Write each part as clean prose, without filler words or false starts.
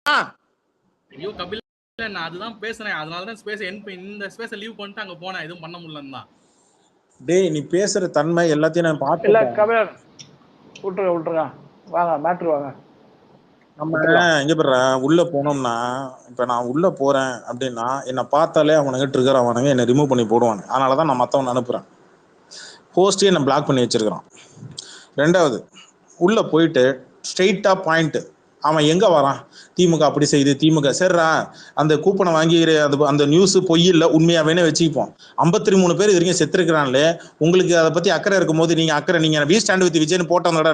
ஐயோ கபில், நான் அதுதான் பேசுறேன். அதனாலதான் ஸ்பேஸ் இந்த ஸ்பேஸை லீவ் பண்ணிட்டு அங்க போனேன். எதுவும் பண்ண முடியலன்னு தான். டேய் நீ பேசுற தன்மை எல்லாத்தையும் நான் பார்த்தேன். இல்ல கபில் விட்டுருங்க வாங்க மேட்ரு வாங்க. நம்ம இங்க பாரு, உள்ள போனோம்னா இப்ப நான் உள்ள போறேன் அப்படின்னா என்னை பார்த்தாலே அவனுங்க ட்ரிகர் ஆவானுங்க, என்னை ரிமூவ் பண்ணி போடுவானுங்க. அதனாலதான் நான் மத்தவன் அனுப்புறேன். ஹோஸ்டே என்னை பிளாக் பண்ணி வச்சிருக்கிறான். ரெண்டாவது, உள்ள போயிட்டு ஸ்ட்ரெயிட்டா பாயிண்ட், அவன் எங்க வரான், திமுக அப்படி செய்யுது, திமுக சரிடா, அந்த கூப்பனை வாங்கி அந்த நியூஸ் பொய் இல்லை உண்மையாவேனே வச்சுப்போம். 53 பேர் இது வரைக்கும் செத்துருக்கிறான்லே, உங்களுக்கு அதை பத்தி அக்கறை இருக்கும் போது நீங்க அக்கறை, நீங்க வி ஸ்டாண்ட் வித் விஜய்னு போட்டோம்லடா,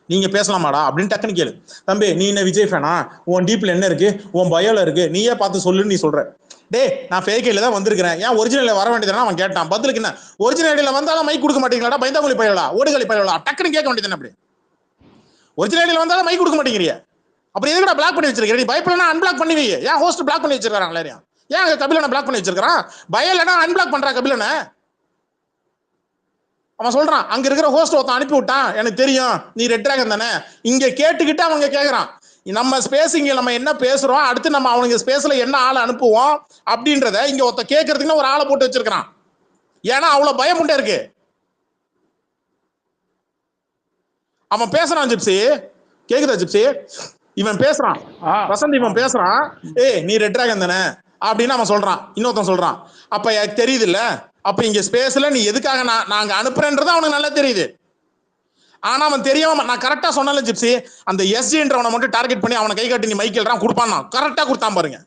நீங்க பேசலாமாடா அப்படின்னு டக்குன்னு கேளு. தம்பி நீ என்ன விஜய் ஃபேனா, உன் டீப்ல என்ன இருக்கு, உன் பயோல இருக்கு, நீயே பார்த்து சொல்லுன்னு நீ சொல்ற. டே நான் ஃபேக் ஐடியில தான் வந்திருக்கிறேன், ஏன் ஒரிஜினல் வர வேண்டியதுனா அவன் கேட்டான். பதிலுக்கு என்ன, ஒரிஜினல் ஐடியில வந்தாலும் மைக் கொடுக்க மாட்டீங்களாடா, பயந்தாங்குழி பயலா, ஓடுகளி பயலா, டக்குன்னு கேட்க வேண்டியது. அப்படி ஒரிஜினல் ஐடியில வந்தாலும் மைக் கொடுக்க மாட்டேங்கிறியா, அப்படி எதுக்குடா பிளாக் பண்ணி வச்சிருக்க? நீ பயப்படனா அன்பிளாக் பண்ணி வை. ஏன் ஹோஸ்ட் பிளாக் பண்ணி வச்சிருக்காங்க எல்லாரையும்? ஏன் கபிலனை பிளாக் பண்ணி வச்சிருக்கான்? பயலனா அன்பிளாக் பண்றா கபிலனை. அவன் சொல்றான் அங்க இருக்கிற ஹோஸ்ட் ஒருத்தன் அனுப்பி விட்டான், எனக்கு தெரியும் நீ ரெட் டிராகன் தானே. இங்க கேட்டுக்கிட்டு அவங்க கேக்குறான், நம்ம ஸ்பேஸ் இங்க நம்ம என்ன பேசுறோம், அடுத்து நம்ம அவனுங்க ஸ்பேஸ்ல என்ன ஆளை அனுப்புவோம் அப்படின்றத இங்க ஒருத்த கேட்கறதுக்குன்னு ஒரு ஆளை போட்டு வச்சிருக்கான். ஏன்னா அவ்வளவு பயம் உண்டே இருக்கு. அவன் பேசுறான் ஜிப்சி, கேக்குதா ஜிப்சி? இவன் பேசுறான் வசந்த், இவன் பேசுறான், ஏய் நீ ரெட் டிராகன் தானே அப்படின்னு அவன் சொல்றான். இன்னொருத்தன் சொல்றான், அப்ப எனக்கு தெரியுது இல்ல, அப்ப இங்க ஸ்பேஸ்ல நீ எதுக்காக நாங்க அனுப்புறேன்றது அவனுக்கு நல்லா தெரியுது. ஆனா அவன் தெரியாம, நான் கரெக்டா சொன்னால ஜிப்சி, அந்த எஸ்ஜின்றவனை மட்டும் டார்கெட் பண்ணி அவனை கை காட்டி நீ மைக்கேல்றான் கொடுப்பான், கரெக்டா கொடுத்தான் பாருங்க,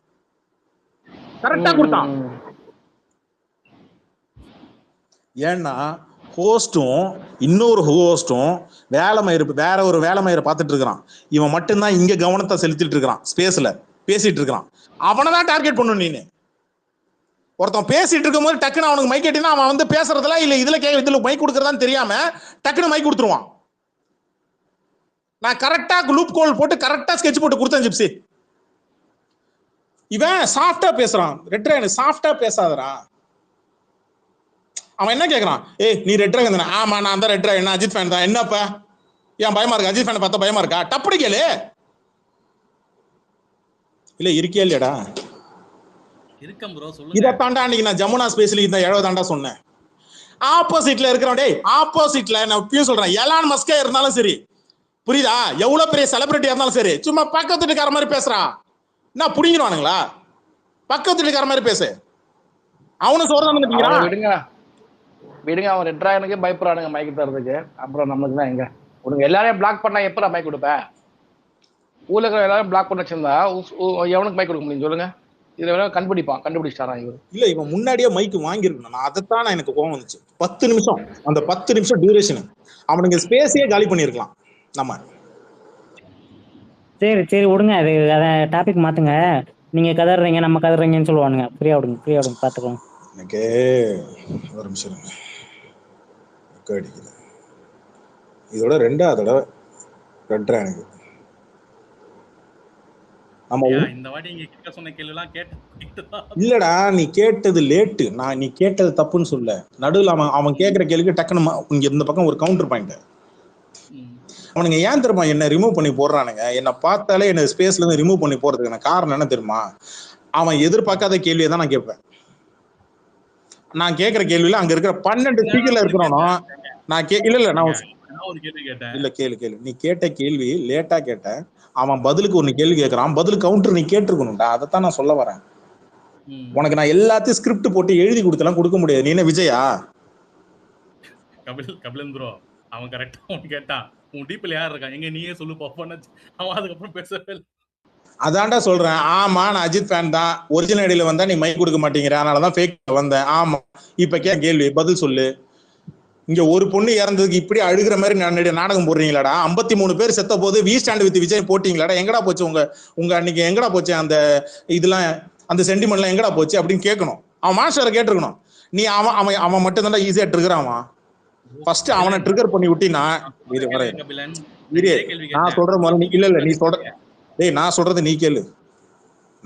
கரெக்டா கொடுத்தான். ஏன்னா ஹோஸ்டும் இன்னொரு ஹோஸ்டும் வேற ஒரு வேலைமயிரை பார்த்துட்டு இருக்கிறான். இவன் மட்டும்தான் இங்க கவனத்தை செலுத்திட்டு இருக்கிறான், ஸ்பேஸ்ல பேசிட்டு இருக்கிறான். அவனை தான் டார்கெட் பண்ணணும். நீ ஒருத்தன் பேசிட்டு இருக்கும் போது டக்குன்னு அவனுக்கு மைக் கேட்டினா அவன் வந்து பேசுறதுல இல்ல இதுல மைக் கொடுக்கறதான்னு தெரியாம டக்குன்னு மைக் கொடுத்துருவான். நான் கரெக்டா லூப் கோல் போட்டு கரெக்டா ஸ்கெட்ச் போட்டு கொடுத்தேன் ஜிப்சி. இவன் சாஃப்டா பேசுறான், ரெட் டிராகன் சாஃப்டா பேசாதடா. அவன் என்ன கேக்குறான், ஏய் நீ ரெட் டிராகன் தானே? ஆமா நான் தான் ரெட் டிராகன், அஜித் ஃபேன் தான். என்னப்பா ஏன் பயமா இருக்கா, அஜித் ஃபேனை பார்த்தா பயமா இருக்கா? டப்படி கேளு. இல்ல இருக்கியா இல்லையாடா? இருக்கேன் ப்ரோ, சொல்லுங்க. இத தாண்டா அன்னைக்கு நான் ஜமுனா ஸ்பேஸ்ல இந்த 70 தாண்டா சொன்னேன். ஆப்போசிட்ல இருக்கிறோம். டேய் ஆப்போசிட்ல நான் இப்பயும் சொல்றேன், எலான் மஸ்கே இருந்தாலும் சரி, புரியுதா, எவ்வளவு பெரிய செலிபிரிட்டியா இருந்தாலும் சரி, சும்மா பக்கத்து வீட்டுக்கார மாதிரி பேசுறான், என்ன புடிங்கிடுவானுங்களா? பக்கத்து வீட்டுக்கார மாதிரி பேசு. அவனு சொல்றான், விடுங்க அவன் ரெட் டிராகனுக்கு பயப்படுறானுங்க மைக் தரதுக்கு. அப்புறம் நமக்கு தான் எங்க விடுங்க. எல்லாரையும் பிளாக் பண்ணா எப்ப மைக் கொடுப்பேன்? ஊர்ல இருக்கிற எல்லாரும் பிளாக் பண்ண வச்சிருந்தா எவனுக்கு மைக் கொடுக்க முடியும் சொல்லுங்க? இதுல கண்டுபிடிச்சாரா இவர்? இல்ல இவன் முன்னாடியே மைக் வாங்கிருக்கணும். நான் அதைத்தான் எனக்கு கோவம் வந்துச்சு. 10 நிமிஷம், அந்த 10 நிமிஷம் டியூரேஷன் அவனுக்கு ஸ்பேஸையே காலி பண்ணிருக்கலாம் நம்ம. சரி சரி விடுங்க, அது அதை டாபிக் மாத்துங்க. நீங்க கதறீங்க நம்ம கதறீங்கன்னு சொல்லுவானுங்க. ஃப்ரீயா விடுங்க பாத்துக்கோங்க. எனக்கு ஒரு நிமிஷம் அடிக்குது. இதோட 2வது தடவை ரெட்ரா எனக்கு. இந்த வாட்டி நீங்க கேட்க சொன்ன கேள்வி எல்லாம் கேட்டா இல்லடா, நீ கேட்டது லேட்டு. நீ கேட்டது தப்புன்னு சொல்ல. நடுவில் அவன் கேட்கிற கேள்விக்கு டக்குன்னு இங்க இந்த பக்கம் ஒரு கவுண்டர் பாயிண்ட். அவனுங்க ஏன் தெரியுமா என்ன ரிமூவ் பண்ணி போடுறானுங்க? என்ன பார்த்தாலே என்ன ஸ்பேஸ்ல இருந்து ரிமூவ் பண்ணி போறதுக்கான காரணம் என்ன தெரியுமா? அவன் எதிர்பார்க்காத கேள்வியை தான் நான் கேட்பேன். நான் கேட்கிற கேள்வியில அங்க இருக்கிற 12 ஸ்பீக்கர்ல இருக்கிறோம். நான் இல்ல நான் ஒரு கேள்வி கேட்டேன். இல்ல கேளு. நீ கேட்ட கேள்வி லேட்டா கேட்ட. அவன் பதிலுக்கு ஒன்னு கேள்வி கேட்கறான், பதில் கவுண்டர் நீ கேட்டிருக்கணும்டா. அதைத்தான் நான் சொல்ல வரேன். உனக்கு நான் எல்லாத்தையும் ஸ்கிரிப்ட் போட்டு எழுதி கொடுத்தலாம் கொடுக்க முடியாது. நீ என்ன விஜயா? கபிலன் ப்ரோ அவன் கரெக்டா ஒன்னு கேட்டான், உன் டீப்ல யார் இருக்கான் எங்க நீயே சொல்லு பாப்போம். அவன் அதுக்கப்புறம் பேசவே இல்லை. அதான்டா சொல்றேன். ஆமா நான் அஜித் ஃபேன் தான். ஒரிஜினல் ஐடியில வந்தா நீ மைக் கொடுக்க மாட்டேங்கிற, அதனாலதான் ஃபேக் வந்தேன். ஆமா இப்ப கேள்வி பதில் சொல்லு. இங்க ஒரு பொண்ணு இறந்ததுக்கு இப்படி அழுகிற மாதிரி நாடகம் போடுறீங்களாடா? 53 பேர் செத்த போது வி ஸ்டாண்ட் வித் விஜய் போட்டீங்களாடா? எங்கடா போச்சு உங்க அன்னைக்கு எங்கடா போச்சு அந்த இதெல்லாம், அந்த சென்டிமெண்ட்லாம் எங்கடா போச்சு அப்படின்னு கேட்கணும். அவன் மாஸ்டரை கேட்டிருக்கணும். நீ அவன் மட்டும் தான் ஈஸியா ட்ரிகர் ஆவான். ஃபர்ஸ்ட் அவனை ட்ரிகர் பண்ணி விட்டினா நான் சொல்ற மாதிரி இல்ல நீ சொல்ற. டேய் நான் சொல்றது நீ கேளு,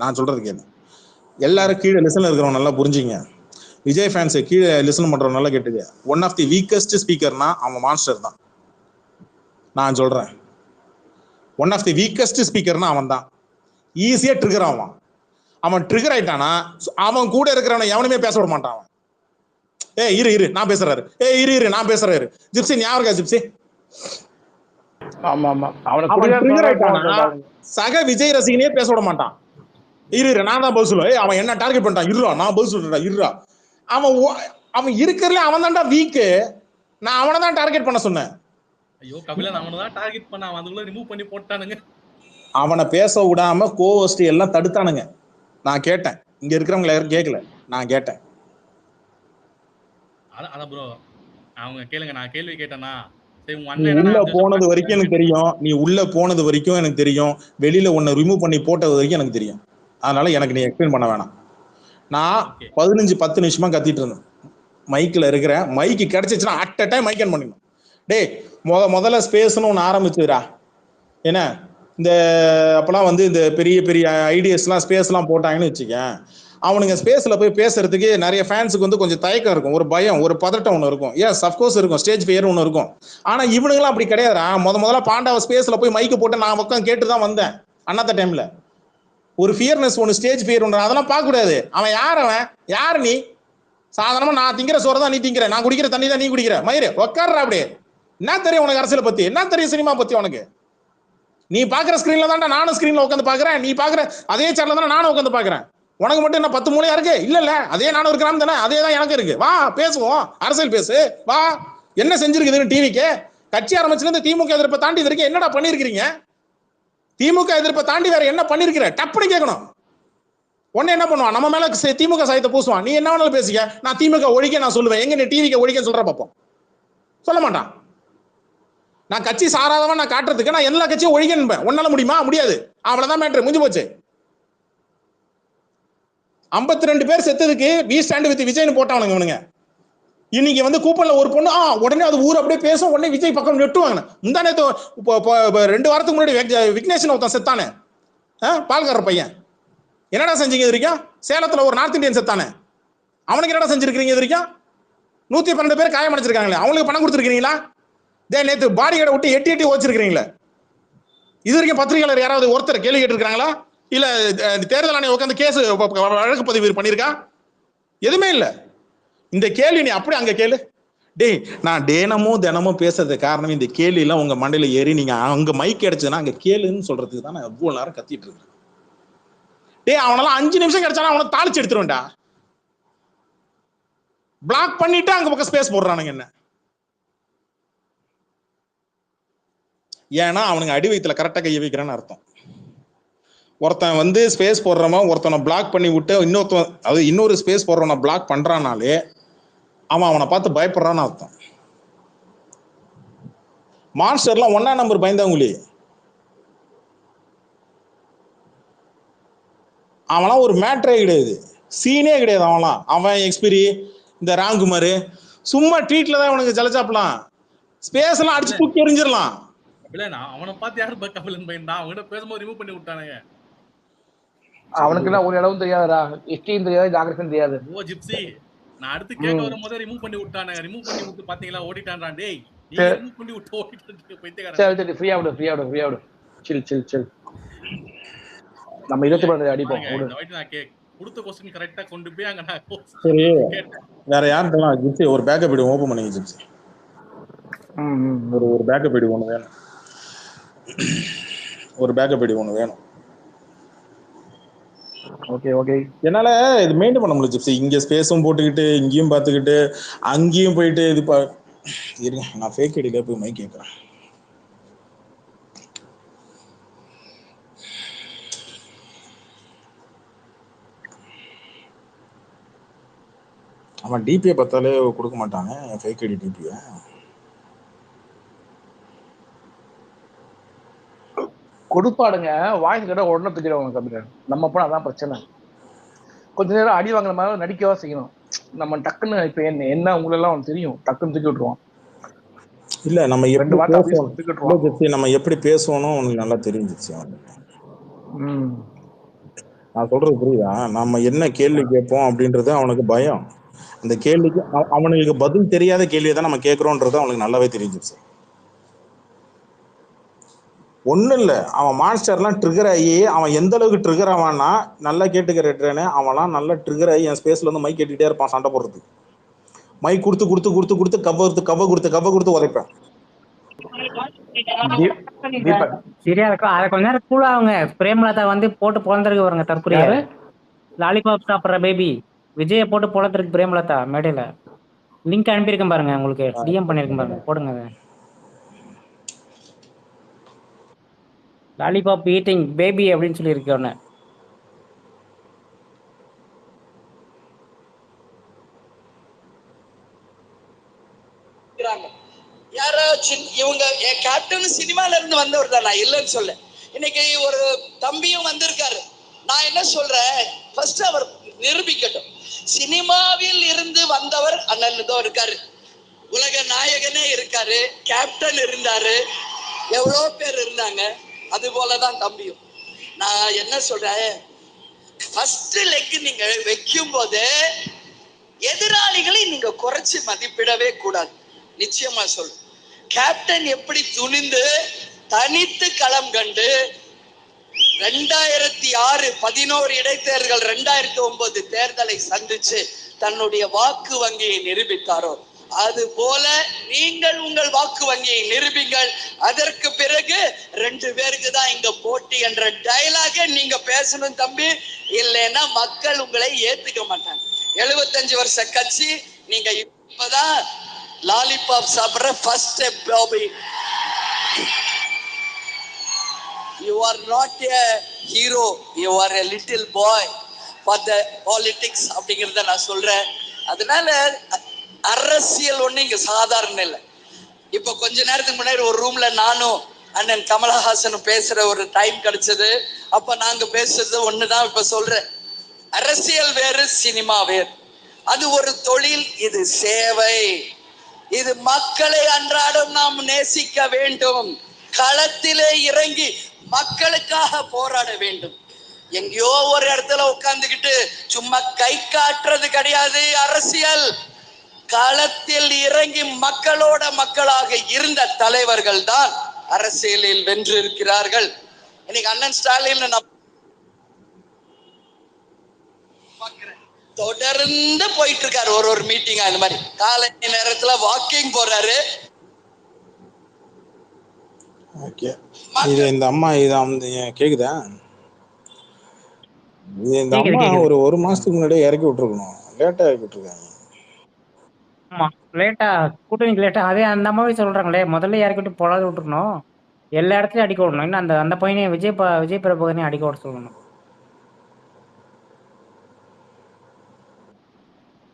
நான் சொல்றது கேளு. எல்லாரும் கீழே லிசன்ல இருக்கிறவங்க நல்லா புரிஞ்சுங்க. விஜய் ஃபேன்ஸ் கீழே லிசன் பண்றவங்க நல்லா கேட்டுங்க. ஒன் ஆஃப் தி வீக்கஸ்ட் ஸ்பீக்கர்னா அவன் மான்ஸ்டர் தான். நான் சொல்றேன் ஒன் ஆஃப் தி வீக்கஸ்ட் ஸ்பீக்கர்னா அவன் தான். ஈஸியா ட்ரிகர் ஆவான். அவன் ட்ரிகர் ஆயிட்டானா அவன் கூட இருக்கிறவனை எவனுமே பேச விட மாட்டான். அவன் இரு நான் பேசுறாரு, இரு நான் பேசுறாரு. ஜிப்சி ஞாபகம் இருக்கா ஜிப்சி? ஆமா ஆமா, அவன் ட்ரிகர் ஆயிட்டானா சக விஜய் ரசிகனே பேச விட மாட்டான். இரு நான் தான் பதில் சொல்லுவேன். அவன் என்ன டார்கெட் பண்ணிட்டான், இருறா நான் பதில் சொல்றேன் இருறா. அவன் இருக்கிறதுல அவன் தான்டா வீக்கு. நான் அவனை தான் டார்கெட் பண்ண சொன்னேன். ஐயோ கபிலன் அவனை தான் டார்கெட் பண்ண, அவன் அதுக்குள்ள ரிமூவ் பண்ணி போட்டானுங்க. அவனை பேச விடாம கோஹோஸ்ட் எல்லாம் தடுத்தானுங்க. நான் கேட்டேன், இங்க இருக்கிறவங்க யாரும் கேட்கல, நான் கேட்டேன். அதான் ப்ரோ அவங்க கேளுங்க, நான் கேள்வி கேட்டேனா உள்ள போனது வரைக்கும் எனக்கு தெரியும். நீ உள்ள போனது வரைக்கும் எனக்கு தெரியும். வெளியில உன்னை ரிமூவ் பண்ணி போட்டது வரைக்கும் எனக்கு தெரியும். அதனால எனக்கு நீ எக்ஸ்பிளைன் பண்ண வேணாம். நான் 15-10 நிமிஷமா கத்திட்டு இருந்தேன். மைக்கில் இருக்கிறேன். மைக்கு கிடைச்சிச்சுன்னா at a time mic on பண்ணிடணும். டே முதல்ல ஸ்பேஸ்னு ஒன்று ஆரம்பிச்சுதுரா. ஏன்னா இந்த அப்பெல்லாம் வந்து இந்த பெரிய பெரிய ஐடியாஸ்லாம் ஸ்பேஸ்லாம் போட்டாங்கன்னு வச்சுக்கேன், அவனுங்க ஸ்பேஸில் போய் பேசுறதுக்கு நிறைய ஃபேன்ஸுக்கு வந்து கொஞ்சம் தயக்கம் இருக்கும், ஒரு பயம், ஒரு பதட்டம் ஒன்று இருக்கும். எஸ் அஃப்கோர்ஸ் இருக்கும், ஸ்டேஜ் ஃபியர் ஒன்று இருக்கும். ஆனால் இவனுங்களாம் அப்படி கிடையாதுடா. முதல்ல பாண்டாவை ஸ்பேஸில் போய் மைக்கு போட்டு நான் பக்கம் கேட்டு தான் வந்தேன். அண்ணாத்த டைமில் ஒரு ஃபியர்னஸ் ஒன்று, ஸ்டேஜ் ஃபியர் ஒன்று, அதெல்லாம் பார்க்கக்கூடாது. அவன் யார் நீ? சாதாரணமாக நான் திங்கிற சோறு தான் நீ திங்கிற, நான் குடிக்கிற தண்ணி தான் நீ குடிக்கிற. மயிறு உட்காடுறா அப்படியே. என்ன தெரியும் உனக்கு அரசியலை பற்றி? என்ன தெரியும் சினிமா பற்றி உனக்கு? நீ பார்க்குற ஸ்க்ரீன்ல தான்டா நானும் ஸ்க்ரீனில் உட்காந்து பார்க்குறேன். நீ பார்க்குற அதே சேனல் தானே நானும் உட்காந்து பார்க்குறேன். உனக்கு மட்டும் என்ன 10 மூலையா இருக்கு? இல்ல அதே 400 கிராம் தானே, அதே தான் எனக்கு இருக்கு. வா பேசுவோம், அரசியல் பேசு வா. என்ன செஞ்சிருக்குதுன்னு டிவிக்கு கட்சி ஆரம்பிச்சுல திமுக எதிர்ப்பை தாண்டி இருக்கு என்னடா பண்ணிருக்கீங்க? திமுக எதிர்ப்பை தாண்டி வேற என்ன பண்ணிருக்கிற? டப்புனு கேட்கணும். உடனே என்ன பண்ணுவான், நம்ம மேல திமுக சாயத்தை பூசுவான். நீ என்ன வேணாலும் பேசிக்க, நான் திமுக ஒழிக்க நான் சொல்லுவேன். எங்க நீ டிவிக்கு ஒழிக்க சொல்ற பார்ப்போம். சொல்ல மாட்டான். நான் கட்சி சாராதவன் நான் காட்டுறதுக்கு நான் எல்லா கட்சியும் ஒழிக்கணும். உன்னால முடியுமா? முடியாது. அவ்வளவுதான் மேட்ரு, முடிஞ்சு போச்சு. 52 பேர் செத்ததுக்கு வி ஸ்டாண்ட் வித் விஜய்னு போட்டானுங்க இவனுங்க. இன்னைக்கு வந்து கூப்பன்ல ஒரு பொண்ணு உடனே அது ஊர் அப்படியே பேசும், உடனே விஜய் பக்கம் நெட்டுவாங்க. முந்தானே 2 வாரத்துக்கு முன்னாடி விக்னேஷன் ஒருத்தன் செத்தானே, பால்கார பையன். என்னடா செஞ்சீங்க இது வரைக்கும்? சேலத்துல ஒரு நார்த் இந்தியன் செத்தானே, அவனுக்கு என்னடா செஞ்சிருக்கீங்க இது வரைக்கும்? 112 பேர் காயமடைச்சிருக்காங்களே, அவங்களுக்கு பணம் கொடுத்துருக்கீங்களா? நேற்று பாடி கடை விட்டு எட்டி ஓச்சிருக்கீங்களா? இது வரைக்கும் பத்திரிகையாளர் யாராவது ஒருத்தர் கேள்வி கேட்டிருக்காங்களா? இல்ல தேர்தல் ஆணையம் உட்காந்து கேஸ் வழக்கு பதிவு பண்ணிருக்கா? எதுவுமே இல்ல. இந்த கேள்வி நீ அப்படி அங்க கேளு. நான் தினமும் பேசுறது காரணம் இந்த கேள்வி எல்லாம் உங்க மண்டையில ஏறி நீங்க அங்க மைக் கிடைச்சதுன்னா அங்க கேளுன்னு சொல்றதுக்கு தான் நான் எவ்வளவு நேரம் கத்திட்டு இருக்கேன். அவனெல்லாம் 5 நிமிஷம் கிடைச்சாலும் அவனை தாளிச்சு எடுத்துருவேன்டா. பிளாக் பண்ணிட்டு அங்க பக்கம் ஸ்பேஸ் போடுறானுங்க என்ன. ஏன்னா அவனுங்க அடி வயித்துல கரெக்டா கைய வைக்கிறான்னு அர்த்தம். ஒருத்தன் வந்து ஸ்பேஸ் போடுறவன் ஒருத்தனை பிளாக் பண்ணி விட்டு இன்னொரு ஸ்பேஸ் போடுறவனை பிளாக் பண்றானாலே அவனை பார்த்து பயப்படுறான்னு அர்த்தம். மான்ஸ்டர்லாம் 1ஆம் நம்பர் பயந்தாங்குழி. அவன்லாம் ஒரு மேட்ரே கிடையாது, சீனே கிடையாது. அவன் எக்ஸ்பீரி இந்த ராம்குமார் சும்மா ட்வீட்ல தான் அவனுக்கு ஜலச்சாப்பலாம். ஸ்பேஸ் எல்லாம் அடிச்சு தூக்கி எறிஞ்சிடலாம். அவனை பார்த்து யாரு கபிலன் பையன் அவங்ககிட்ட பேசும்போது ரிமூவ் பண்ணி விட்டானுங்க. அவனுக்கு எல்லாம் ஒரு இடமும் தெரியாதுடா, ஹிஸ்டரியும் தெரியாது, ஜியோகிராஃபியும் தெரியாது. ஓ ஜிப்சி, நான் அடுத்து கேட்க வரும்போது ரிமூவ் பண்ணி விட்டானுங்க. ரிமூவ் பண்ணி விட்டு பாத்தீங்களா ஓடிட்டான்டா. டேய் நீ ரிமூவ் பண்ணி விட்டு ஓடிட்டு பைத்தியக்காரன். சரி ஃப்ரீயா விடு. சில். நம்ம 22 அடிப்போம். இந்த வாட்டி நான் கொடுத்த क्वेश्चन கரெக்ட்டா கொண்டு போய் அங்க நான் சரி வேற யார்ட்டலாம் ஜிப்சி ஒரு பேக்கப் வீடியோ ஓபன் பண்ணுங்க ஜிப்சி. ஒரு பேக்கப் வீடியோ ஒன்று வேணும். ஓகே என்னால இது மெயின்டைன் பண்ண முடியல ஜிப்சி. இங்க ஸ்பேஸும் போட்டுக்கிட்டு இங்கேயும் பார்த்துக்கிட்டு அங்கேயும் போயிட்டு இது இருங்க, நான் ஃபேக் ஐடியில போய் மைக் கேட்கறேன். அவன் டிபியை பார்த்தாலே கொடுக்க மாட்டாங்க, ஃபேக் ஐடி டிபியை. கொடுப்பாடுங்க, வாங்கி கேட்டா உடனே தூக்கிடுவாங்க கம்ப்யூட்டர். நம்ம போனா அதான் பிரச்சனை. கொஞ்ச நேரம் அடி வாங்குற மாதிரி நடிக்கவா செய்யணும். நம்ம டக்குன்னு இப்ப என்ன உங்களெல்லாம் அவனுக்கு தெரியும், டக்குன்னு தூக்கி விட்டுருவோம். இல்ல நம்ம நம்ம எப்படி பேசுவோம் உனக்கு நல்லா தெரிஞ்சிச்சு. நான் சொல்றது புரியுதா? நம்ம என்ன கேள்வி கேட்போம் அப்படின்றது அவனுக்கு பயம். அந்த கேள்விக்கு அவனுக்கு பதில் தெரியாத கேள்வியை தான் நம்ம கேட்கிறோன்றது அவனுக்கு நல்லாவே தெரிஞ்சிச்சு. ஒன்றும் இல்லை, அவன் மான்ஸ்டர்லாம் ட்ரிகர் ஆகி அவன் எந்த அளவுக்கு ட்ரிகர் ஆவான்னா, நல்லா கேட்டுக்கிற ட்ரெயினு, அவன்லாம் நல்லா ட்ரிகர் ஆகி என் ஸ்பேஸ்ல வந்து மைக் கேட்டுகிட்டே இருப்பான் சண்டை போடுறதுக்கு. மைக் கொடுத்து கொடுத்து கொடுத்து கொடுத்து கவ கொடுத்து உதைப்பேன். தீபக் சரியா இருக்கும். அதை கொஞ்ச நேரம் கூலா அவங்க பிரேமலதா வந்து போட்டு பொழந்திருக்கு பாருங்க தற்கொலைய. யாரு? லாலிபாப் சாப்பிட்ற பேபி விஜய போட்டு பொழந்திருக்கு பிரேமலதா மேடையில. லிங்க் அனுப்பியிருக்கேன் பாருங்க, உங்களுக்கு டிஎம் பண்ணியிருக்கேன் பாருங்க, போடுங்க அதை. லாலிபாப் ஈட்டிங் பேபி அப்படின்னு சொல்லியிருக்கு ஒன்று. யாரோ இவங்க கேப்டன் சினிமால இருந்து வந்தவர் தான், நான் இல்லைன்னு சொல்ல. இன்னைக்கு ஒரு தம்பியும் வந்திருக்காரு. நான் என்ன சொல்றேன், ஃபர்ஸ்ட் அவர் நிரூபிக்கட்டும். சினிமாவில் இருந்து வந்தவர் அண்ணன் தான் இருக்காரு, உலக நாயகனே இருக்காரு, கேப்டன் இருந்தாரு, எவ்வளோ பேர் இருந்தாங்க. அது போலதான் தம்பியும். நான் என்ன சொல்றேன், ஃபர்ஸ்ட் லெக் நீங்க வைக்கும் போது எதிராளிகளை நீங்க குறைச்சு மதிப்பிடவே கூடாது. நிச்சயமா சொல்லு, கேப்டன் எப்படி துணிந்து தனித்து களம் கண்டு 2006 11 இடைத்தேர்தல் 2009 தேர்தலை சந்திச்சு தன்னுடைய வாக்கு வங்கியை நிரூபித்தாரோ, அது போல நீங்கள் உங்கள் வாக்கு வங்கியை நிரூபிங்கள். அதற்கு பிறகு 2 பேருக்கு தான் இங்க போட்டி என்ற டயலாக நீங்க பேசணும் தம்பி. இல்லைன்னா மக்கள் உங்களை ஏத்துக்க மாட்டாங்க. 75 வருஷ கட்சி, நீங்க இப்பதான் லாலிபாப் சாப்பிடுற first step Bobby. You are not a hero, you are a little boy for the politics அப்படிங்கறத நான் சொல்றேன். அதனால அரசியல் ஒண்ணு இங்க சாதாரண இல்லை. இப்ப கொஞ்ச நேரத்துக்கு முன்னாடி ஒரு ரூம்ல நானும் அண்ணன் கமலஹாசனும் பேசுற ஒரு டைம் கிடைச்சது. அப்ப நாங்க பேசுறது ஒண்ணுதான். இப்ப சொல்றேன், அரசியல் வேறு, சினிமா வேறு. அது ஒரு தொழில், இது சேவை. இது மக்களை அன்றாடம் நாம் நேசிக்க வேண்டும், களத்திலே இறங்கி மக்களுக்காக போராட வேண்டும். எங்கேயோ ஒரு இடத்துல உட்கார்ந்துக்கிட்டு சும்மா கை காட்டுறது கிடையாது அரசியல். களத்தில் இறங்கி மக்களோட மக்களாக இருந்த தலைவர்கள் தான் அரசியலில் வென்று இருக்கிறார்கள். இன்னைக்கு அண்ணன் ஸ்டாலின் நான் தொடர்ந்து போயிட்டு இருக்காரு, ஒரு மீட்டிங். அந்த மாதிரி காலை நேரத்துல வாக்கிங் போறாரு. இது இந்த அம்மா கேக்குதா? இந்த அம்மா ஒரு மாசத்துக்கு முன்னாடியே இறக்கி விட்டுருக்கணும், லேட்டா இறக்கி விட்டுருக்காங்க. ஆமா, லேட்டா, கூட்டணிக்கு லேட்டா. அதே அந்த அம்மாவே சொல்றாங்களே, முதல்ல இறக்கிட்டு பொழாது விட்டுருக்கணும், எல்லா இடத்துலயும் அடிக்க விடணும். இன்னும் அந்த அந்த பையனையும் விஜய் பிரபுகனையும் அடிக்க விட சொல்லணும்.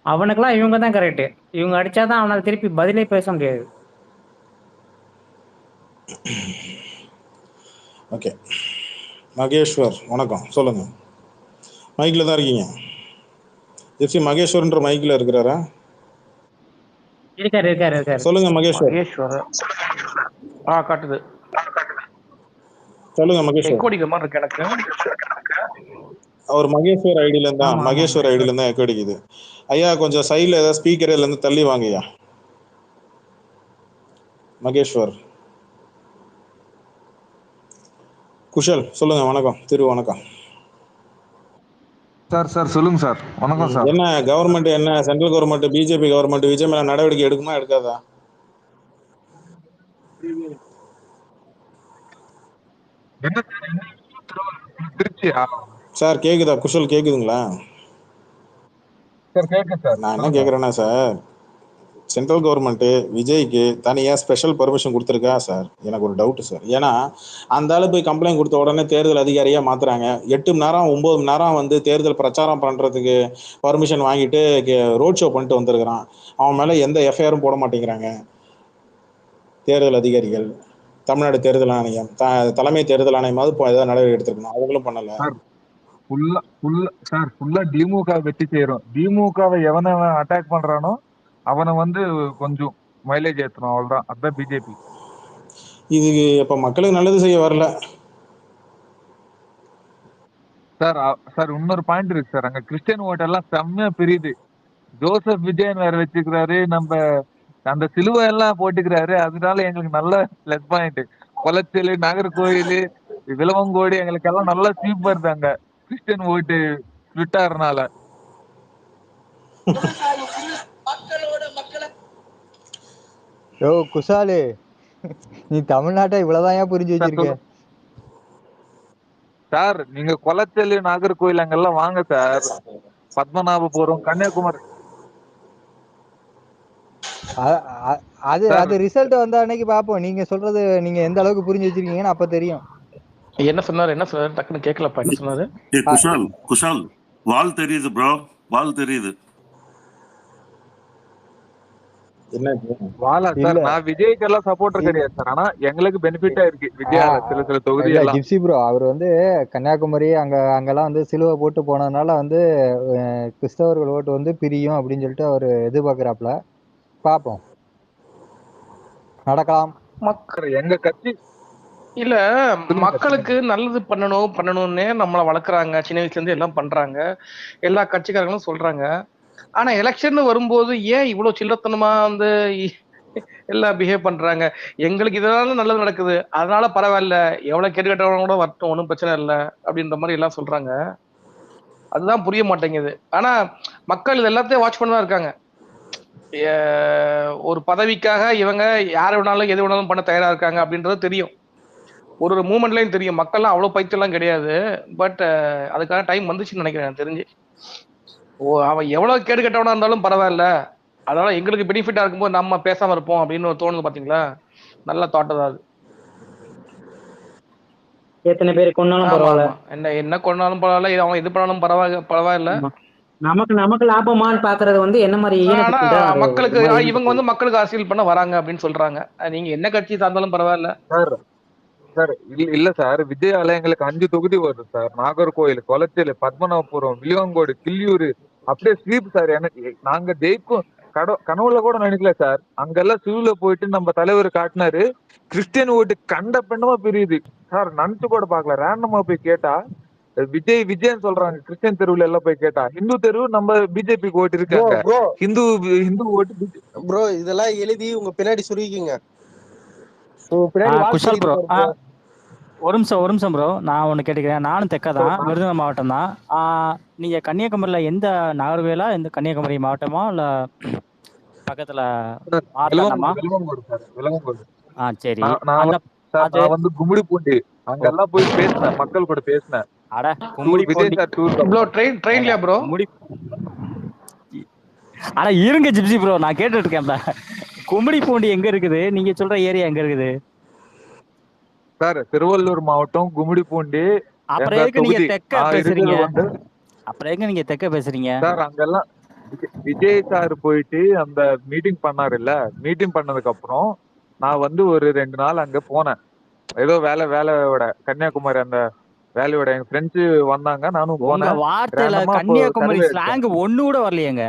அவனுக்கெல்லாம் இவங்க தான் கரெக்ட். இவங்க அடிச்சாதான் அவனால திருப்பி பதிலே பேச முடியாது. ஓகே, மகேஸ்வர் வணக்கம், சொல்லுங்க. மைக்ல தான் இருக்கீங்க. ஜெப்சி மகேஸ்வர்ன்ற மைக்ல இருக்கிறாரா? இருக்காரு. சொல்லுங்க மகேஸ்வர். காட்டுது. சொல்லுங்க மகேஸ்வர். எக்கோடிக்கிற மாதிரி இருக்கு எனக்கு. அவர் மகேஸ்வர் ஐடியில இருந்தா எக்கோ அடிக்குது. ஐயா கொஞ்சம் சைட்ல ஏதாவது ஸ்பீக்கர் இருந்து தள்ளி வாங்கய்யா. மகேஸ்வர். குஷல் சொல்லுங்க. வணக்கம் திரு, வணக்கம் சார். சொல்லுங்க சார். வணக்கம் சார். என்ன கவர்மெண்ட், என்ன central government, BJP government Vijay மேல நடவடிக்கை எடுக்குமா எடுக்காதா? சார் கேக்குதா? குஷல் கேக்குதுங்களா? நான் என்ன கேக்குறேன்னா சார், சென்ட்ரல் கவர்மெண்ட் விஜய்க்கு தனியா ஸ்பெஷல் பர்மிஷன் கொடுத்துருக்கா சார்? எனக்கு ஒரு டவுட் சார். ஏன்னா அந்த ஆளு போய் கம்ப்ளைண்ட் கொடுத்த உடனே தேர்தல் அதிகாரியா மாத்துறாங்க. 8 மணி நேரம் 9 மணி நேரம் வந்து தேர்தல் பிரச்சாரம் பண்றதுக்கு பர்மிஷன் வாங்கிட்டு ரோட் ஷோ பண்ணிட்டு வந்திருக்கிறான். அவன் மேல எந்த எஃப்ஐஆரும் போட மாட்டேங்கிறாங்க தேர்தல் அதிகாரிகள். தமிழ்நாடு தேர்தல் ஆணையம், தலைமை தேர்தல் ஆணையமாவது ஏதாவது நடவடிக்கை எடுத்திருக்கணும், அவங்களும் பண்ணல. ஃபுல்லா திமுக வெற்றி செய்யறோம். திமுகவை எவனை அட்டாக் பண்றானோ அவனை வந்து கொஞ்சம் மைலேஜ் ஏற்றணும், அவ்வளவுதான். அதுதான் பிஜேபி. இது இப்ப மக்களுக்கு நல்லது செய்ய வரல சார். இன்னொரு பாயிண்ட் இருக்கு சார், அங்க கிறிஸ்டியன் ஓட்டெல்லாம் செம்மையா பிரியுது. ஜோசப் விஜயன் வேற வச்சுக்கிறாரு, நம்ம அந்த சிலுவை எல்லாம் போட்டுக்கிறாரு. அதனால எங்களுக்கு நல்ல பிளஸ் பாயிண்ட். கொளச்சல், நாகர்கோயில், விளவங்கோடு எங்களுக்கு எல்லாம் நல்லா ஸ்வீப் வருது அங்க கிறிஸ்டியன் ஓட்டு விட்டாருனால. மக்களோட மக்களை யோ குஷாலு, நீ தமிழ்நாட்டை இவ்வளவுதான் புரிஞ்சு சார் வச்சிருக்க. சார் நீங்க கொளச்சல், நாகர்கோயில் அங்கெல்லாம் வாங்க சார். பத்மநாபபுரம், கன்னியாகுமரி. அ- அ- அது சார் அது ரிசல்ட் வந்த அன்னைக்கு பாப்போம். நீங்க சொல்றது நீங்க எந்த அளவுக்கு புரிஞ்சு வச்சிருக்கீங்கன்னு அப்ப தெரியும். என்ன சொன்னாரு டக்குன்னு கேட்கலப்பா, என்ன சொன்னாரு? ஏ குஷால் வால் தெரியுது ப்ரோ, வால் தெரியுது. என்ன வாலா சார், இல்ல நான் விஜய்க்கு எல்லாம் சப்போர்ட்டர் கிடையாது சார். ஆனா எங்களுக்கு பெனிஃபிட்டா இருக்கு விஜயால சில தொகுதி இல்ல எல்லாம். ஜிப்சி ப்ரோ, அவர் கன்னியாகுமரி அங்கெல்லாம் சிலுவை போட்டு போனதுனால கிறிஸ்தவர்கள் ஓட்டு பிரியும் அப்படின்னு சொல்லிட்டு அவர் எதிர்பார்க்கிறாப்ல. பாப்போம், நடக்கலாம். மக்கள் எங்க கட்சி இல்ல, மக்களுக்கு நல்லது பண்ணணும்னே நம்மளை வளர்க்குறாங்க. சின்ன வயசுல இருந்து எல்லாம் பண்றாங்க, எல்லா கட்சிக்காரங்களும் சொல்றாங்க. ஆனா எலெக்ஷன் வரும்போது ஏன் இவ்வளவு சில்லத்தனமா எல்லாம் பிஹேவ் பண்றாங்க? எங்களுக்கு இதனால நல்லது நடக்குது, அதனால பரவாயில்ல, எவ்வளவு கேட்டு கட்டவங்க கூட வரட்டும், ஒன்றும் பிரச்சனை இல்லை அப்படின்ற மாதிரி எல்லாம் சொல்றாங்க. அதுதான் புரிய மாட்டேங்குது. ஆனா மக்கள் இது எல்லாத்தையும் வாட்ச் பண்ணதான் இருக்காங்க. ஒரு பதவிக்காக இவங்க யாரை வேணாலும் எது வேணாலும் பண்ண தயாரா இருக்காங்க அப்படின்றது தெரியும். ஒரு மூமெண்ட்லயும் தெரியும். மக்கள்லாம் அவ்வளவு பைத்தியம்லாம் கிடையாது. பட் அதுக்கான டைம் வந்துச்சுன்னு நினைக்கிறேன் எனக்கு தெரிஞ்சு. அவன் எவ்வளவு கேடு கட்டவனா இருந்தாலும் பரவாயில்ல, அதனால எங்களுக்கு பெனிஃபிட்டா இருக்கும்போது நம்ம பேசாம இருப்போம் அப்படின்னு தோணுது. பாத்தீங்களா, நல்ல தாட் தான் அது. எத்தனை பேர் கொண்டாலும் பரவாயில்ல, என்ன கொண்டாலும் பரவாயில்ல, அவன் இது பண்ணாலும் பரவாயில்ல. நமக்கு லாபமான்னு பாக்குறது என்ன மாதிரி ஆனா மக்களுக்கு இவங்க மக்களுக்கு அரசியல் பண்ண வராங்க அப்படின்னு சொல்றாங்க. நீங்க என்ன கட்சி சார்ந்தாலும் பரவாயில்ல சார். இல்ல சார், விஜயால எங்களுக்கு 5 தொகுதி வரும் சார். நாகர்கோயில், கொளச்சல், பத்மநாபபுரம், விளிவங்கோடு, கிள்ளியூர், அப்படியே ஸ்வீப் சார். எனக்கு நாங்க ஜெயிக்கும் கனவுல கூட நினைக்கல சார். அங்கெல்லாம் சிவில போயிட்டு நம்ம தலைவர் காட்டினாரு, கிறிஸ்டியன் ஓட்டு கண்ட பெண்ணமா பிரியுது சார். நினைச்சு கூட பாக்கல. ரேண்டமா போய் கேட்டா விஜய்ன்னு சொல்றாங்க. கிறிஸ்டியன் தெருவுல எல்லாம் போய் கேட்டா ஹிந்து தெருவு நம்ம பிஜேபிக்கு ஓட்டு இருக்காங்க. ஹிந்து ஓட்டு ப்ரோ, இதெல்லாம் எழுதி உங்க பின்னாடி சுருக்கிங்க. குஷால் ப்ரோ, ஒரு நிமிஷம் ப்ரோ, நான் ஒண்ணு கேட்டுக்கிறேன். நானும் தெக்கதான், விருதுநகர் மாவட்டம் தான். நீங்க கன்னியாகுமரியில எந்த நாகர்கோயிலா, எந்த கன்னியாகுமரி மாவட்டமா இல்ல பக்கத்துல மாவட்டமா? சரி, நான் கும்மிடிப்பூண்டி அங்கெல்லாம் போய் பேசினேன், மக்கள் கூட பேசினேன். அட கும்மிடிப்பூண்டி ப்ரோ, ட்ரெயின்லயா ப்ரோ? அட இருங்க ஜிப்சி ப்ரோ, நான் கேட்டுட்டு இருக்கேன். கும்மிடிப்பூண்டி எங்க இருக்குது? நீங்க சொல்ற ஏரியா எங்க இருக்குது சார்? திருவள்ளூர் மாவட்டம், கும்மிடிப்பூண்டி. அப்புறம் எதுக்கு நீங்க தெக்க பேசுறீங்க சார்? அங்கெல்லாம் விஜய் சார் போயிட்டு அந்த மீட்டிங் பண்ணாருல்ல, மீட்டிங் பண்ணதுக்கு அப்புறம் நான் ஒரு 2 நாள் அங்க போனேன். ஏதோ வேலையோட கன்னியாகுமரி அந்த வேலையோட எங்க ஃப்ரெண்ட்ஸ் வந்தாங்க, நானும் போனேன். வார்த்தையில கன்னியாகுமரி ஸ்லாங் ஒண்ணு கூட வரலையேங்க.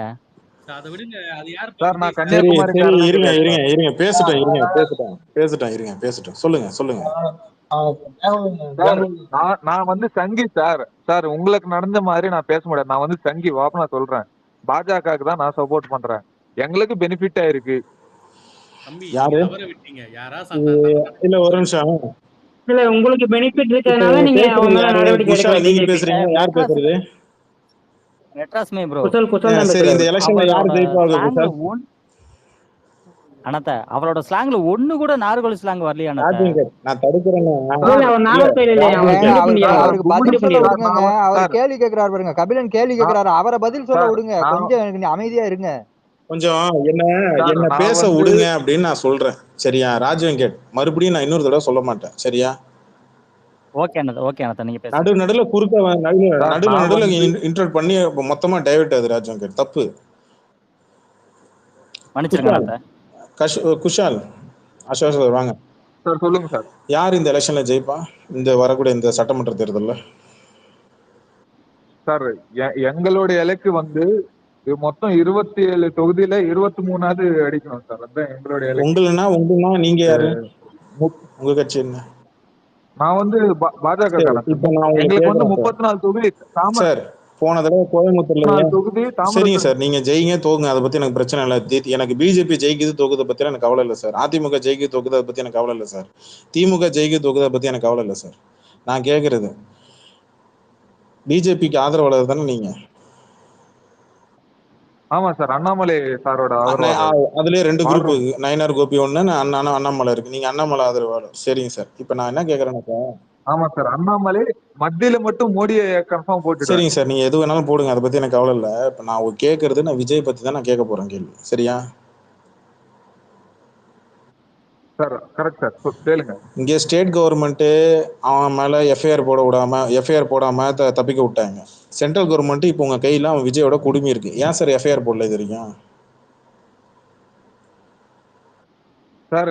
அதை விடுங்க, அது யார் சார்? நான் சரி இருங்க பேசிட்டேன். சொல்லுங்க. நான் சங்கி சார். உங்களுக்கு நடந்த மாதிரி நான் பேச முடியாது. நான் சங்கி வாப்ப நான் சொல்றேன். பாஜகவுக்கு தான் நான் சப்போர்ட் பண்றேன். எங்களுக்கு பெனிஃபிட்டா இருக்கு. யாரு இல்ல, ஒரு நிமிஷம். இல்ல, உங்களுக்கு பெனிஃபிட் இருக்கறனால நீங்க அவங்க மேல நடவடிக்கை எடுக்க. நீங்க பேசுறீங்க, யார் பேசுறது? நெட்ராஸ்மே ப்ரோ. குஷல் சரி, இந்த எலெக்ஷன்ல யார் ஜெயிப்பாங்க? அனத்த அவளோட ஸ்லாங்ல ஒண்ணு கூட நாகர்கோயில் ஸ்லாங் வரலையா? நான் தடுக்கிறேன். அவர் கேள்வி கேக்குறாரு பாருங்க, கபிலன் கேள்வி கேக்குறாரு, அவரை பதில் சொல்ல விடுங்க. கொஞ்சம் அமைதியா இருங்க. கொஞ்சம் என்ன பேச விடுங்க அப்படின்னு நான் சொல்றேன். சரியா ராஜ்வெங்கட்? மறுபடியும் நான் இன்னொரு தடவை சொல்ல மாட்டேன். சரியா? ஓகே அனத்த, நீங்க பேசுங்க. நடுவுல குறுக்க நடுவுல இன்டர்ட் பண்ணி மொத்தமா டைவர்ட் ஆகுது ராஜ்வெங்கட். தப்பு. மன்னிச்சிருங்க. குஷால், அசோக் வாங்க சார். சொல்லுங்க சார். யார் இந்த எலெக்ஷன்ல ஜெயிப்பா, இந்த வரக்கூடிய இந்த சட்டமன்ற தேர்தல்ல? சார், எங்களோட இலக்கு மொத்தம் 27 தொகுதியில 23வது அடிக்கணும் சார். அதான் எங்களோட இலக்கு. உங்களா நீங்க யாரு? உங்க கட்சி என்ன? நான் பாஜக. எங்களுக்கு 34 தொகுதி. சார், போன தடவை கோயம்புத்தூர்ல 4 தொகுதி சரிங்க தாமிரபரணி. சார், நீங்க ஜெயிங்க தோக்குங்க, அதை பத்தி எனக்கு பிரச்சனை இல்லை. எனக்கு பிஜேபி ஜெயிக்குது தோக்குதை பத்தி எனக்கு கவலை இல்லை சார். அதிமுக ஜெயிக்குது தோக்குது அதை பத்தி எனக்கு கவலை இல்லை சார். திமுக ஜெயிக்குது தோக்குதை பத்தி எனக்கு கவலை இல்லை சார். நான் கேட்கறது பிஜேபிக்கு ஆதரவாளர் தானே நீங்க? ஆமா சார், அண்ணாமலை சாரோட ஆதரவாளர். அதுலயே 2 குரூப் வாழ்றோம். இருக்கு. நயினார் கோபி ஒண்ணு, அண்ணாமலை இருக்கு. நீங்க அண்ணாமலை ஆதரவாளர். சரிங்க சார். இப்ப நான் என்ன கேக்குறேன்னா, ஆமா சார், அண்ணாமலை மத்தியில மட்டும் மோடியை கன்ஃபார்ம் போட்டுட்டாரு. சரிங்க சார், நீங்க எது வேணாலும் போடுங்க, அதை பத்தி எனக்கு கவலை இல்லை. இப்ப நான் கேட்கறது நான் விஜய் பத்தி தான் நான் கேட்க போறேன் கேள்வி. சரியா? சார் கரெக்ட் சார், கேளுங்க. இங்கே ஸ்டேட் கவர்மெண்ட் அவன் மேல எஃப்ஐஆர் போடாம தப்பிக்க விட்டாங்க. சென்ட்ரல் கவர்மெண்ட் இப்போ உங்க கையில அவன் விஜயோட குடுமி இருக்கு. ஏன் சார் எஃப்ஐஆர் போடல இது வரைக்கும்? சார்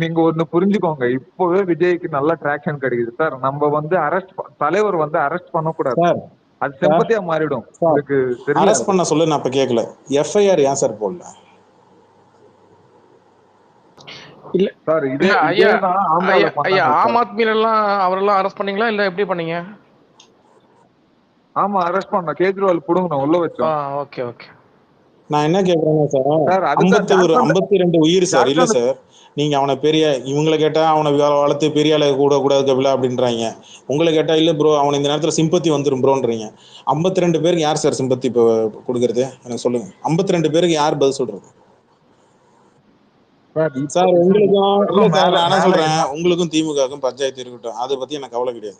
நீங்க ஒண்ணு புரிஞ்சுக்கோங்க, இப்பவே விஜய்க்கு நல்ல டிராக்ஷன் கிடைக்குது சார். நம்ம வந்து தலைவர் வந்து அரெஸ்ட் பண்ணக்கூடாது, அது செம்பத்தியா மாறிடும். அரெஸ்ட் பண்ண சொல்ல நான் இப்ப கேட்கல, எஃப்ஐஆர் ஏன் சார் போடல? இல்ல சார் இதே ஐயா ஆம் ஆத்மில எல்லாம் அவரெல்லாம் அரெஸ்ட் பண்ணீங்களா இல்ல எப்படி பண்ணீங்க? ஆமா அரெஸ்ட் பண்ண, கேஜ்ரிவால் புடுங்கணும், உள்ள வச்சோம். Okay okay. நான் என்ன கேட்கறேன்னா சார், 52 உயிர் சார். இல்ல சார், நீங்க அவனை இவங்களை கேட்டா அவனை வளர்த்து பெரிய ஆளு கூட கூடாது கபிலா அப்படின்றாங்க. உங்களை கேட்டா இல்ல ப்ரோ அவனை இந்த நேரத்துல சிம்பத்தி வந்துடும் ப்ரோன்றீங்க. 52 பேருக்கு யார் சார் சிம்பத்தி இப்போ கொடுக்கறது? எனக்கு சொல்லுங்க. 52 பேருக்கு யார் பதில் சொல்றது? சார் உங்களுக்கும் இல்ல சார், நான் சொல்றேன், உங்களுக்கும் திமுகவுக்கும் பஞ்சாயத்து இருக்கட்டும், அதை பத்தி எனக்கு கவலை கிடையாது.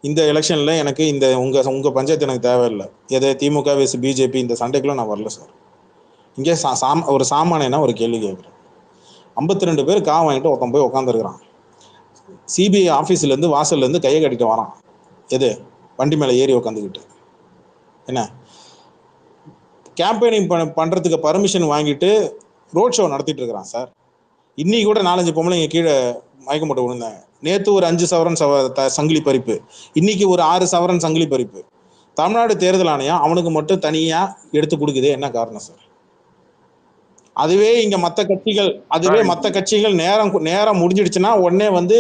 இந்த எலெக்ஷன்ல எனக்கு இந்த உங்க பஞ்சாயத்து எனக்கு தேவையில்லை. எதை திமுக vs பிஜேபி இந்த சண்டைக்குள்ள நான் வரல சார். இங்கே ஒரு சாமானியனா ஒரு கேள்வி கேட்குறேன். 52 பேர் காவ வாங்கிட்டு ஒருத்தன் போய் உட்காந்துருக்கிறான். சிபிஐ ஆஃபீஸ்ல இருந்து வாசல்ல இருந்து கையை கட்டிட்டு வரான். எது வண்டி மேல ஏறி உட்காந்துக்கிட்டு என்ன கேம்பெயினிங் பண்றதுக்கு பர்மிஷன் வாங்கிட்டு ரோட் ஷோ நடத்திட்டு இருக்கிறான் சார். இன்னைக்கு கூட 4-5 பொம்பளைங்க கீழே மயக்க போட்டு விழுந்தாங்க. நேற்று ஒரு 5 சவரன் சங்கிலி பறிப்பு, இன்னைக்கு ஒரு 6 சவரன் சங்கிலி பறிப்பு. தமிழ்நாடு தேர்தல் ஆணையம் அவனுக்கு மட்டும் தனியா எடுத்து கொடுக்குது, என்ன காரணம் சார்? அதுவே இங்க மற்ற கட்சிகள் நேரம் முடிஞ்சிடுச்சுன்னா உடனே வந்து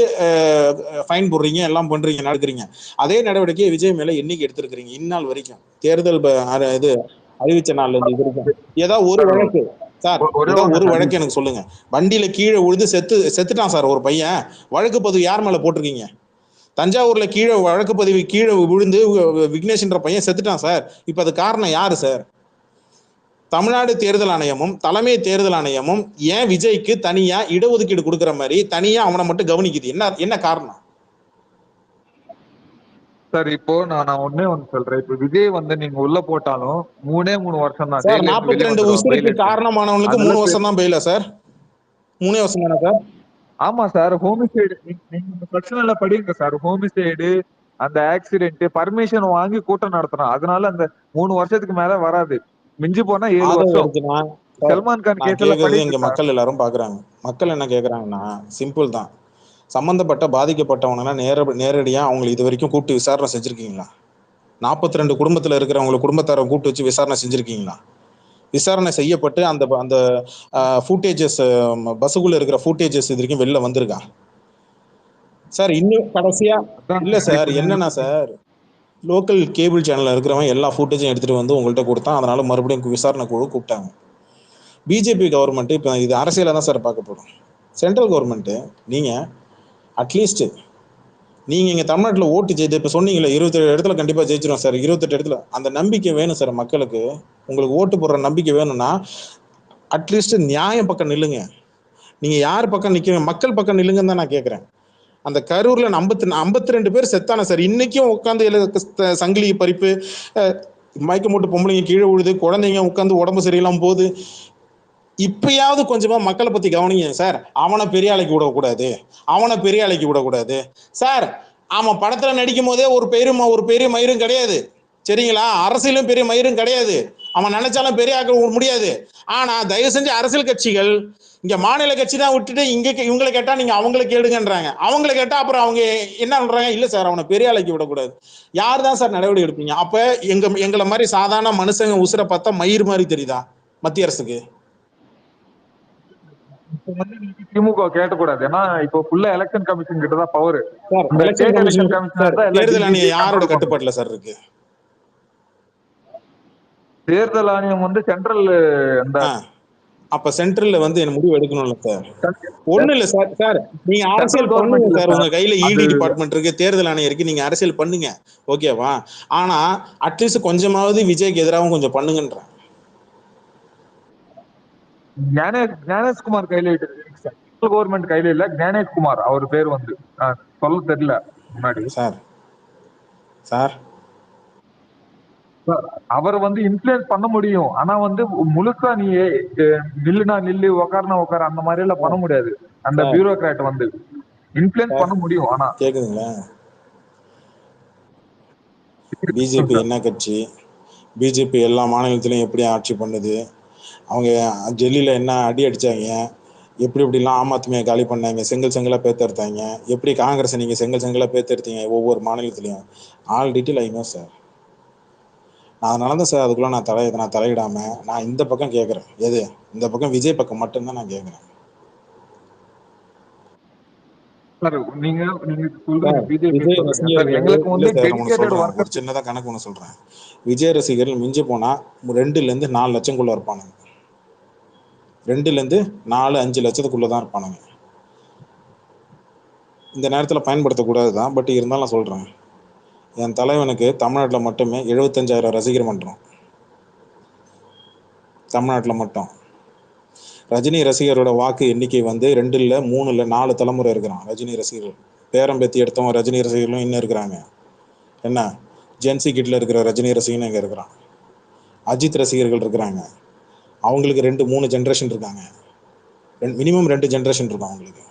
ஃபைன் போடுறீங்க, எல்லாம் பண்றீங்க, நடக்கிறீங்க. அதே நடவடிக்கையை விஜய் மேல என்னைக்கு எடுத்திருக்கிறீங்க? இந்நாள் வரைக்கும் தேர்தல் இது அறிவிச்ச நாள்ல இருந்து இது வரைக்கும் ஏதாவது ஒரு வழக்கு சார், ஒரு வழக்கு எனக்கு சொல்லுங்க. வண்டியில கீழே விழுந்து செத்துட்டான் சார் ஒரு பையன், வழக்கு பதிவு யார் மேல போட்டிருக்கீங்க? தஞ்சாவூர்ல வழக்கு பதிவு கீழே விழுந்து விக்னேஷ்ன்ற பையன் செத்துட்டான் சார். இப்ப அது காரணம் யாரு சார்? தமிழ்நாடு தேர்தல் ஆணையமும் தலைமை தேர்தல் ஆணையமும் ஏன் விஜய்க்கு தனியா இடஒதுக்கீடு கொடுக்குற மாதிரி தனியா அவனை மட்டும் கவனிக்குது? என்ன காரணம் சார்? இப்போ நான் ஒண்ணு சொல்றேன். இப்ப விஜய் வந்து நீங்க உள்ள போட்டாலும் 3 வருஷம் தான். 42 உயிருக்கு காரணமானவனுக்கு 3 வருஷம் தான் பெயிலா சார்? 3 வருஷம் தானே சார்? ஆமா சார், ஹோமிசைடு நீங்க பிரச்சனை படிங்க சார். ஹோமிசைடு, அந்த ஆக்சிடென்ட் பர்மிஷன் வாங்கி கூட்டம் நடத்தணும், அதனால அந்த 3 வருஷத்துக்கு மேல வராது, மிஞ்சி போனா 7 வருஷம். சல்மான் கான் கேஸ்ல இங்க மக்கள் எல்லாரும் பாக்குறாங்க. மக்கள் என்ன கேக்குறாங்கன்னா சிம்பிள் தான். சம்பந்தப்பட்ட பாதிக்கப்பட்டவங்கன்னா நேரடியா அவங்களுக்கு இது வரைக்கும் கூப்பிட்டு விசாரணை செஞ்சிருக்கீங்களா? 42 குடும்பத்துல இருக்கிறவங்களை குடும்பத்தாரை கூப்பிட்டு வச்சு விசாரணை செஞ்சிருக்கீங்களா? விசாரணை செய்யப்பட்டு அந்த ஃபுட்டேஜஸ், பஸ்ஸுக்குள்ள இருக்கிற ஃபுட்டேஜஸ் இது வரைக்கும் வெளில வந்திருக்கா சார்? இன்னும் கடைசியா இல்ல சார், என்னன்னா சார், லோக்கல் கேபிள் சேனல்ல இருக்கிறவன் எல்லா ஃபுட்டேஜும் எடுத்துட்டு வந்து உங்கள்கிட்ட கொடுத்தான், அதனால மறுபடியும் விசாரணை குழு கூப்பிட்டாங்க. பிஜேபி கவர்மெண்ட் இப்போ இது அரசியல தான் சார் பார்க்க போறோம். சென்ட்ரல் கவர்மெண்ட் நீங்க அட்லீஸ்ட் நீங்க இங்க தமிழ்நாட்டில் ஓட்டு ஜெயித்து இப்ப சொன்னீங்களே 27 இடத்துல கண்டிப்பா ஜெயிச்சிரும் சார். 28 இடத்துல அந்த நம்பிக்கை வேணும் சார் மக்களுக்கு. உங்களுக்கு ஓட்டு போடுற நம்பிக்கை வேணும்னா அட்லீஸ்ட் நியாயம் பக்கம் நில்லுங்க. நீங்க யார் பக்கம் நிக்கிறீங்க? மக்கள் பக்கம் நில்லுங்கன்னு தான் நான் கேட்கிறேன். அந்த கரூர்ல 52 பேர் செத்தான சார். இன்னைக்கும் உட்காந்து சங்கிலி பறிப்பு, மயக்க மூட்டு பொம்பளைங்க கீழே விழுது, குழந்தைங்க உட்காந்து உடம்பு சரியில்லாம போகுது. இப்பயாவது கொஞ்சமா மக்களை பத்தி கவனிங்க சார். அவனை பெரிய ஆளைக்கு விடக்கூடாது சார். அவன் படத்துல நடிக்கும் போதே ஒரு பெரிய மயிரும் கிடையாது, சரிங்களா? அரசியலும் பெரிய மயிரும் கிடையாது. அவன் நினைச்சாலும் பெரிய ஆக்க முடியாது. ஆனா தயவு செஞ்சு அரசியல் கட்சிகள் இங்க மாநில கட்சி தான் விட்டுட்டு இவங்களை கேட்டா நீங்க அவங்களை கேடுங்கன்றாங்க. அவங்களை கேட்டா அப்புறம் அவங்க என்ன பண்றாங்க? இல்ல சார் அவனை பெரிய ஆளைக்கு விடக்கூடாது. யார் தான் சார் நடவடிக்கை எடுப்பீங்க? அப்ப எங்களை மாதிரி சாதாரண மனுஷங்க உசுரை பார்த்தா மயிர் மாதிரி தெரியுதா மத்திய அரசுக்கு? திமுக கேட்டக்கூடாது, ஏன்னா இப்போ ஃபுல்லா எலெக்ஷன் கமிஷன் கிட்ட தான் பவர். தேர்தல் ஆணையம் யாரோட கட்டுப்பாட்டுல சார் இருக்கு? தேர்தல் ஆணையம் வந்து சென்ட்ரல் அந்த அப்ப சென்ட்ரல்ல வந்து என்ன முடிவு எடுக்கணும்ல சார். ஒண்ணு இல்ல சார். சார் நீங்க சென்ட்ரல் அரசியல் பண்ணுங்க கவர்மெண்ட் இல்ல சார். உங்க சார். கையில அது இடி டிபார்ட்மெண்ட் இருக்கு, தேர்தல் ஆணையம் இருக்கு, நீங்க அரசியல் பண்ணுங்க, ஓகேவா? ஆனா அட்லீஸ்ட் கொஞ்சமாவது விஜய்க்கு எதிராகவும் கொஞ்சம் பண்ணுங்கன்றேன். ஞானேஷ்குமார் கையில சென்ட்ரல் கவர்மெண்ட் கையில இல்ல, ஞானேஷ்குமார் அவர் பேர் வந்து சொல்ல தெரியல முன்னாடி. சார் சார் அவர் வந்து இன்ஃபுளுன்ஸ் பண்ண முடியும். ஆனா வந்து முழுசா நீ நில்லுனா நில்லு, உக்காருனா உக்காரு, அந்த மாதிரி எல்லாம் பண்ண முடியாது. அந்த பியூரோகிராட் வந்து இன்ஃபுளுன்ஸ் பண்ண முடியும். ஆனா கேக்குதுங்களா? பிஜேபி என்ன கட்சி? பிஜேபி எல்லா மாநிலத்திலையும் எப்படி ஆட்சி பண்ணுது? அவங்க டெல்லியில என்ன அடி அடிச்சாங்க, எப்படி எப்படிலாம் ஆம் ஆத்மியை காலி பண்ணாங்க, செங்கல் செங்கலா பேத்தெடுத்தாங்க, எப்படி காங்கிரஸை நீங்க செங்கல் செங்கலா பேத்தெடுத்தீங்க ஒவ்வொரு மாநிலத்திலையும், all detail I know sir. நான் அதனால தான் சார் அதுக்குள்ள நான் தலையிடாம நான் இந்த பக்கம் கேட்குறேன். எது? இந்த பக்கம் விஜய் பக்கம் மட்டும்தான் நான் கேட்குறேன். சார் நீங்க சொல்றீங்க பிஜேபி விஜய் சொல்றீங்க சார். ரசிகர்கள் எங்களுக்கு இல்ல வந்து சார், நான் ஒண்ணு டெடிகேட்டட் சொல்றேன், ஒரு ஒர்க்கர்ஸ். சின்னதா கணக்கு ஒன்று சொல்றேன். விஜய் ரசிகர்கள் மிஞ்சி போனா 2 to 4 லட்சம்குள்ள இருப்பானுங்க. 2 to 4-5 லட்சத்துக்குள்ள தான் இருப்பானுங்க. இந்த நேரத்தில் பயன்படுத்தக்கூடாது தான், பட் இருந்தாலும் நான் சொல்றேன். என் தலைவனுக்கு தமிழ்நாட்டில் மட்டுமே 75,000 ரசிகர் மன்றம். தமிழ்நாட்டில் மட்டும். ரஜினி ரசிகரோட வாக்கு எண்ணிக்கை வந்து 2 இல்ல 3 இல்ல 4 தலைமுறை இருக்கிறான் ரஜினி ரசிகர்கள். பேரம்பேத்தி எடுத்தவங்க ரஜினி ரசிகர்களும் இன்னும் இருக்கிறாங்க. என்ன ஜென்சி கிட்ல இருக்கிற ரஜினி ரசிகனும் இங்கே இருக்கிறான். அஜித் ரசிகர்கள் இருக்கிறாங்க. அவங்களுக்கு 2-3 ஜென்ரேஷன் இருக்காங்க. மினிமம் 2 ஜென்ரேஷன் இருக்கும் அவங்களுக்கு.